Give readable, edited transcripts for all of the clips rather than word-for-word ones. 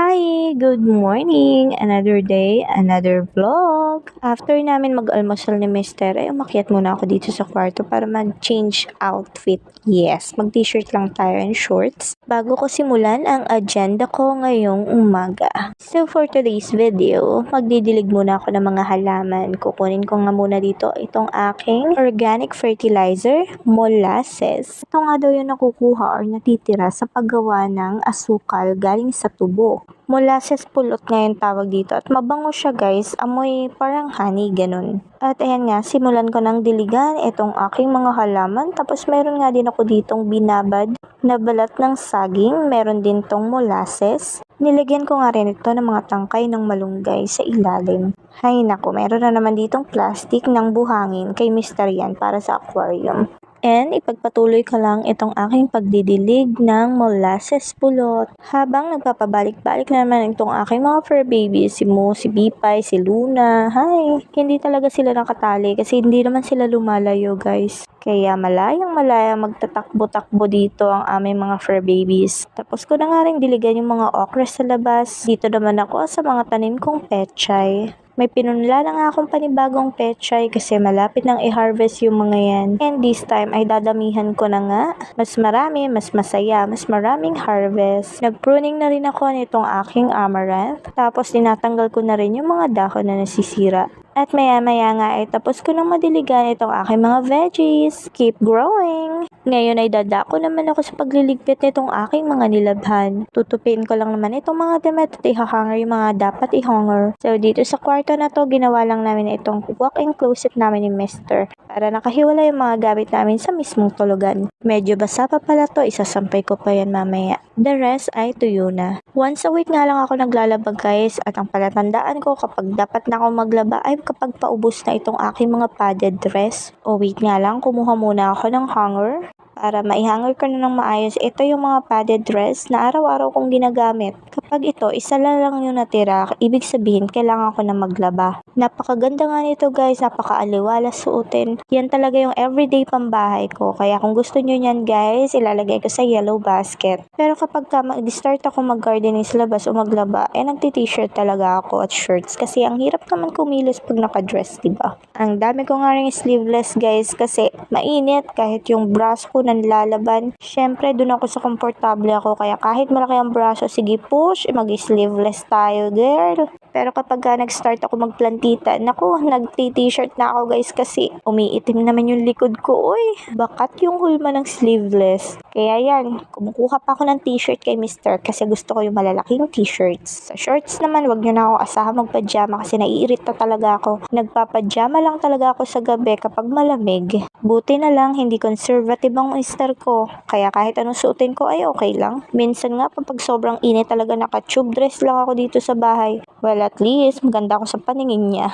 Hi! Good morning! Another day, another vlog. After namin mag-almusal ni Mister, ay umakyat muna ako dito sa kwarto para mag-change outfit. Yes, mag-t-shirt lang tayo and shorts. Bago ko simulan ang agenda ko ngayong umaga. So for today's video, magdidilig muna ako ng mga halaman. Kukunin ko nga muna dito itong aking organic fertilizer, molasses. Ito nga daw yung nakukuha or natitira sa paggawa ng asukal galing sa tubo. Molasses pulot nga yung tawag dito at mabango siya guys, amoy parang honey ganun. At ayan nga, simulan ko ng diligan itong aking mga halaman, tapos meron nga din ako ditong binabad na balat ng saging, meron din tong molasses. Nilagyan ko nga rin ito ng mga tangkay ng malunggay sa ilalim. Hay nako, meron na naman ditong plastic ng buhangin kay Mr. Yan para sa aquarium. And ipagpatuloy ko lang itong aking pagdidilig ng molasses pulot. Habang nagpapabalik-balik na naman itong aking mga fur babies, si Mo, si Bipay, si Luna. Hi! Hindi talaga sila nakatali kasi hindi naman sila lumalayo guys. Kaya malayang malaya magtatakbo-takbo dito ang aming mga fur babies. Tapos ko na nga rin diligan yung mga okra sa labas. Dito naman ako sa mga tanim kong pechay. May pinunla na nga akong panibagong pechay kasi malapit nang i-harvest yung mga yan. And this time ay dadamihan ko na nga. Mas marami, mas masaya, mas maraming harvest. Nag-pruning na rin ako nitong aking amaranth. Tapos tinatanggal ko na rin yung mga dahon na nasisira. At maya-maya nga ay tapos ko nang madiligan itong aking mga veggies. Keep growing! Ngayon ay dadako naman ako sa pagliligpit nitong aking mga nilabhan. Tutupin ko lang naman itong mga damit at ihahanger yung mga dapat ihanger. So dito sa kwarto na to, ginawa lang namin itong walk-in closet namin ni Mister para nakahiwala yung mga gamit namin sa mismong tulugan. Medyo basa pa pala to, isasampay ko pa yan mamaya. The rest ay tuyo na. Once a week nga lang ako naglalaba guys, at ang palatandaan ko kapag dapat na ako maglaba ay kapag paubos na itong aking mga padded dress. O wait nga lang, kumuha muna ako ng hanger para maihanger ko na ng maayos. Ito yung mga padded dress na araw-araw kong ginagamit. Kapag ito, isa lang yung natira, ibig sabihin kailangan ko na maglaba. Napakaganda nga nito guys, napakaaliwala suotin. Yan talaga yung everyday pambahay ko. Kaya kung gusto nyo yan guys, ilalagay ko sa yellow basket. Pero kapag mag-start ako mag-gardening sa labas o maglaba, nagti-t-shirt talaga ako at shirts. Kasi ang hirap naman kumilos pag naka-dress, diba? Ang dami ko nga rin sleeveless guys kasi mainit kahit yung braso ko nanlalaban. Syempre, dun ako sa komportable ako. Kaya kahit malaki ang braso, sige push, mag-sleeveless tayo, girl. Pero kapag nag-start ako magplantita, naku, nag-t-shirt na ako guys kasi umiitim naman yung likod ko. Uy, bakat yung hulma ng sleeveless. Kaya yan, kumukuha pa ako ng t-shirt kay Mister kasi gusto ko yung malalaking t-shirts. Sa shorts naman, wag nyo na ako asahan magpajama kasi naiirita talaga ako. Nagpapajama lang talaga ako sa gabi kapag malamig. Buti na lang, hindi conservative ang Mister ko. Kaya kahit anong suotin ko ay okay lang. Minsan nga, pag sobrang init talaga naka-tube dress lang ako dito sa bahay. Well, at least, maganda ako sa paningin niya.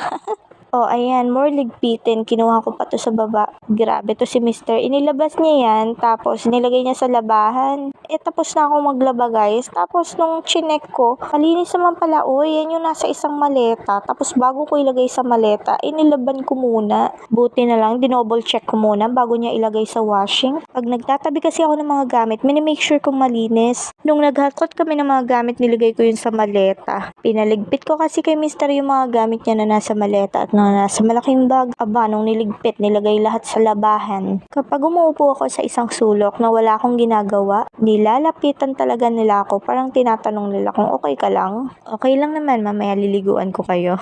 Oh, ayan, more ligpitin. Kinuha ko pa to sa baba. Grabe to si Mister. Inilabas niya yan, tapos nilagay niya sa labahan. Tapos na ako maglaba guys. Tapos nung chinek ko, malinis naman pala. Yan yung nasa isang maleta. Tapos bago ko ilagay sa maleta, inilaban ko muna. Buti na lang, dinouble check ko muna bago niya ilagay sa washing. Pag nagtatabi kasi ako ng mga gamit, minimake sure kong malinis. Nung naghakot kami ng mga gamit, nilagay ko yun sa maleta. Pinaligpit ko kasi kay Mister yung mga gamit niya na nasa maleta at nasa malaking bag. Aba, nung niligpit, nilagay lahat sa labahan. Kapag umuupo ako sa isang sulok na wala akong ginagawa, nilalapitan talaga nila ako. Parang tinatanong nila kung okay ka lang. Okay lang naman, mamaya liliguan ko kayo.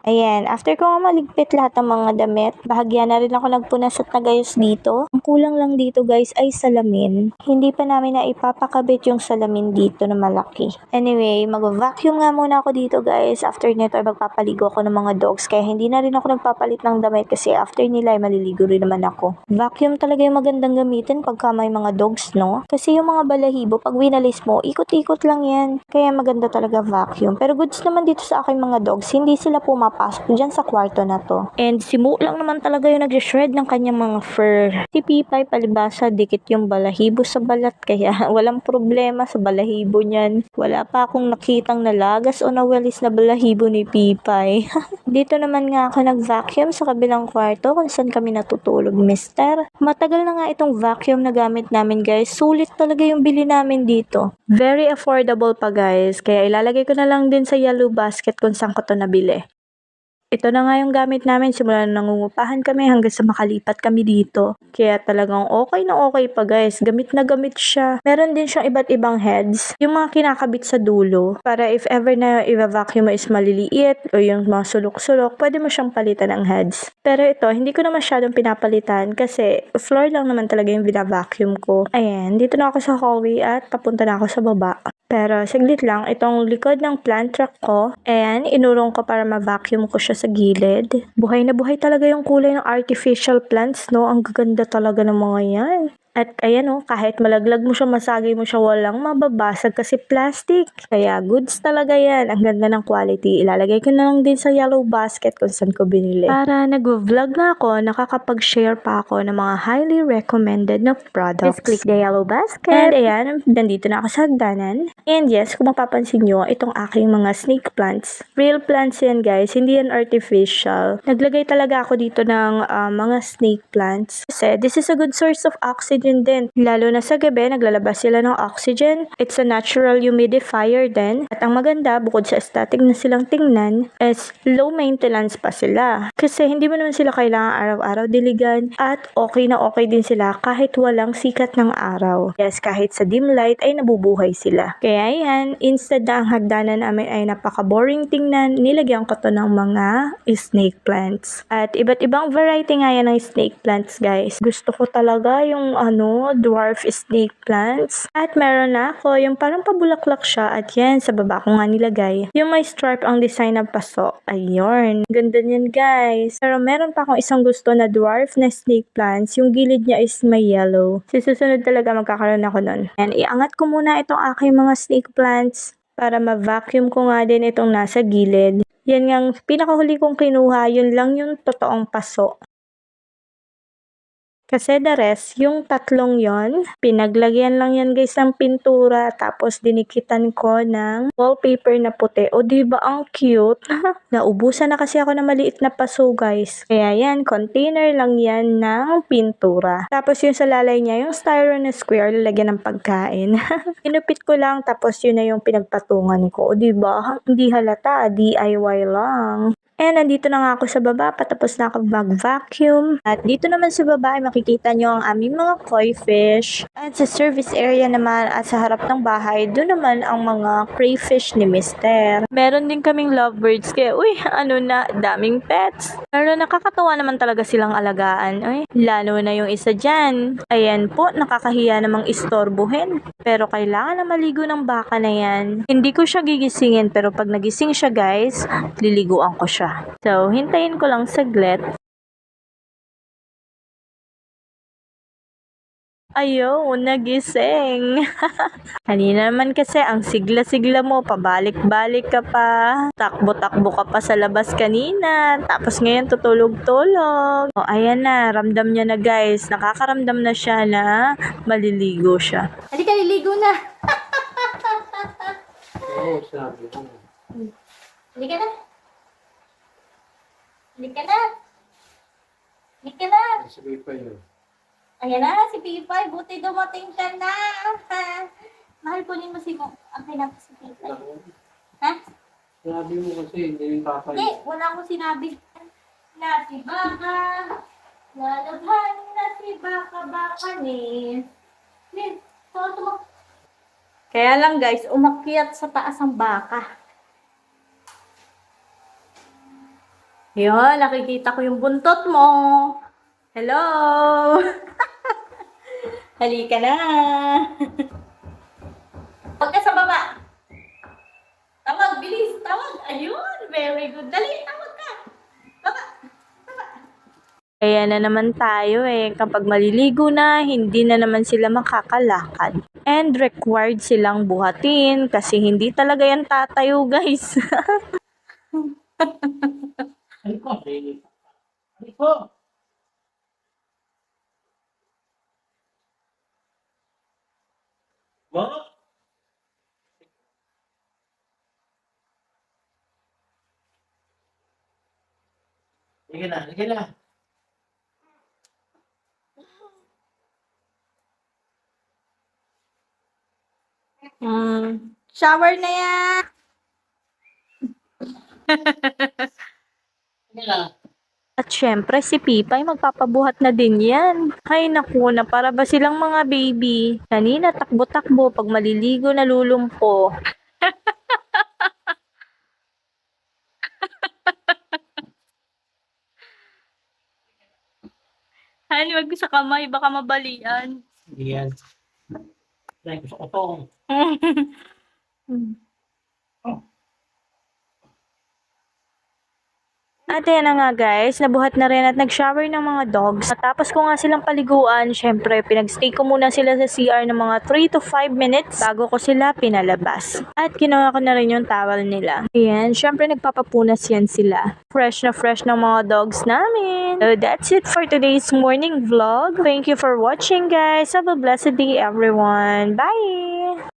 Ayan, after ko nga maligpit lahat ng mga damit, bahagya na rin ako nagpunas at nagayos dito. Ang kulang lang dito guys ay salamin. Hindi pa namin na ipapakabit yung salamin dito na malaki. Anyway, mag-vacuum nga muna ako dito guys. After nito ay magpapaligo ako ng mga dogs. Kaya hindi na rin ako nagpapalit ng damit kasi after nila ay maliligo rin naman ako. Vacuum talaga yung magandang gamitin pagka may mga dogs, no? Kasi yung mga balahibo, pag winalis mo, ikot-ikot lang yan. Kaya maganda talaga vacuum. Pero goods naman dito sa aking mga dogs, hindi sila pumapalot makapasok dyan sa kwarto na to. And si Mu lang naman talaga yung nag-shred ng kanyang mga fur. Si Pipay palibasa, dikit yung balahibo sa balat, kaya walang problema sa balahibo niyan. Wala pa akong nakitang nalagas o nawalis na balahibo ni Pipay. Dito naman nga ako nag-vacuum sa kabilang kwarto kung saan kami natutulog, mister. Matagal na nga itong vacuum na gamit namin, guys. Sulit talaga yung bili namin dito. Very affordable pa, guys. Kaya ilalagay ko na lang din sa yellow basket kung saan ko to nabili. Ito na nga yung gamit namin simula na nangungupahan kami hanggang sa makalipat kami dito. Kaya talagang okay na okay pa, guys. Gamit na gamit siya. Meron din siyang iba't ibang heads. Yung mga kinakabit sa dulo. Para if ever na i-vacuum mo is maliliit o yung mga sulok-sulok, pwede mo siyang palitan ng heads. Pero ito, hindi ko na masyadong pinapalitan kasi floor lang naman talaga yung bina-vacuum ko. Ayan, dito na ako sa hallway at papunta na ako sa baba. Pero saglit lang, itong likod ng plant truck ko, ayan, inurong ko para ma-vacuum ko siya sa gilid. Buhay na buhay talaga yung kulay ng artificial plants, no? Ang gaganda talaga ng mga yan. At ayan o, kahit malaglag mo siya, masagay mo siya, walang mababasag kasi plastic. Kaya goods talaga yan. Ang ganda ng quality. Ilalagay ko na lang din sa yellow basket kung saan ko binili. Para nag-vlog na ako, nakakapag-share pa ako ng mga highly recommended na products. Just click the yellow basket. And ayan, nandito na ako sa hagdanan. And yes, kung mapapansin nyo, itong aking mga snake plants. Real plants yan, guys. Hindi yan artificial. Naglagay talaga ako dito ng mga snake plants. Kasi this is a good source of oxygen din. Lalo na sa gabi, naglalabas sila ng oxygen. It's a natural humidifier din. At ang maganda, bukod sa aesthetic na silang tingnan, is low maintenance pa sila. Kasi hindi mo naman sila kailangan araw-araw diligan at okay na okay din sila kahit walang sikat ng araw. Yes, kahit sa dim light ay nabubuhay sila. Kaya yan, instead na ang hagdanan namin ay napaka-boring tingnan, nilagyan ko to ng mga snake plants. At iba't ibang variety nga yan ng snake plants, guys. Gusto ko talaga yung dwarf snake plants. At meron na ako yung parang pabulaklak siya at yan, sa baba ko nga nilagay. Yung may stripe ang design ng paso. Ayun. Ganda niyan, guys. Pero meron pa akong isang gusto na dwarf na snake plants. Yung gilid niya is may yellow. Susunod talaga magkakaroon ako nun. And iangat ko muna itong aking mga snake plants para ma-vacuum ko nga din itong nasa gilid. Yan yung pinakahuli kong kinuha. Yun lang yung totoong paso. Kasi the rest, yung tatlong yon, pinaglagyan lang yan, guys, ng pintura, tapos dinikitan ko ng wallpaper na puti. O diba ang cute? Naubusan na kasi ako ng maliit na paso, guys. Kaya yan, container lang yan ng pintura. Tapos yung sa lalay niya, yung styrofoam na square, lalagyan ng pagkain. Inupit ko lang, tapos yun na yung pinagpatungan ko. O diba? Hindi halata, DIY lang. And nandito na nga ako sa baba, patapos na ako mag-vacuum. At dito naman sa baba ay makikita nyo ang aming mga koi fish. At sa service area naman at sa harap ng bahay, doon naman ang mga crayfish ni Mister. Meron din kaming lovebirds kaya daming pets. Pero nakakatawa naman talaga silang alagaan. Lalo na yung isa dyan. Ayan po, nakakahiya namang istorbohin. Pero kailangan na maligo ng baka na yan. Hindi ko siya gigisingin pero pag nagising siya, guys, liliguan ko siya. So, hintayin ko lang saglit. Ayaw, nagising. Kanina naman kasi ang sigla-sigla mo, pabalik-balik ka pa. Takbo-takbo ka pa sa labas kanina. Tapos ngayon tutulog-tulog. O, ayan na, ramdam niya na, guys. Nakakaramdam na siya na maliligo siya. Halika, liligo na. Oo, sabi ko. Halika na. Halika na. Halika na. Sabi pa yun. Ayan na, si Pipay. Buti dumating ka na. Mahal, kunin mo si mo. Okay na si Pipay. Ha? Sabi mo kasi, hindi yung tatay. Hindi, wala akong sinabi. Na si Baka. Lalabhan na si Baka ni. Kaya lang, guys, umakyat sa taas ang baka. Yun, nakikita ko yung buntot mo. Hello! Halika na! Huwag ka sa baba. Tawag, bilis, tawag. Ayun, very good. Dali, tawag ka. Baba. Kaya na naman tayo kapag maliligo na, hindi na naman sila makakalakad. And required silang buhatin kasi hindi talaga yan tatayo, guys. Aliko. Aliko. Mo? Sige na, sige na. Shower na yan. Sige na. At syempre, si Pipay magpapabuhat na din yan. Ay naku, na para ba silang mga baby? Kanina takbo-takbo, pag maliligo nalulumpo. Hani, wag sa kamay, baka mabalian. Hindi yan. Dahil gusto ko to. At ayan na nga guys, nabuhat na rin at nag-shower ng mga dogs. Tapos ko nga silang paliguan, syempre pinag-stay ko muna sila sa CR ng mga 3 to 5 minutes bago ko sila pinalabas. At kinuha ko na rin yung towel nila. Ayan, syempre nagpapapunas yan sila. Fresh na fresh ng mga dogs namin. So that's it for today's morning vlog. Thank you for watching guys. Have a blessed day everyone. Bye!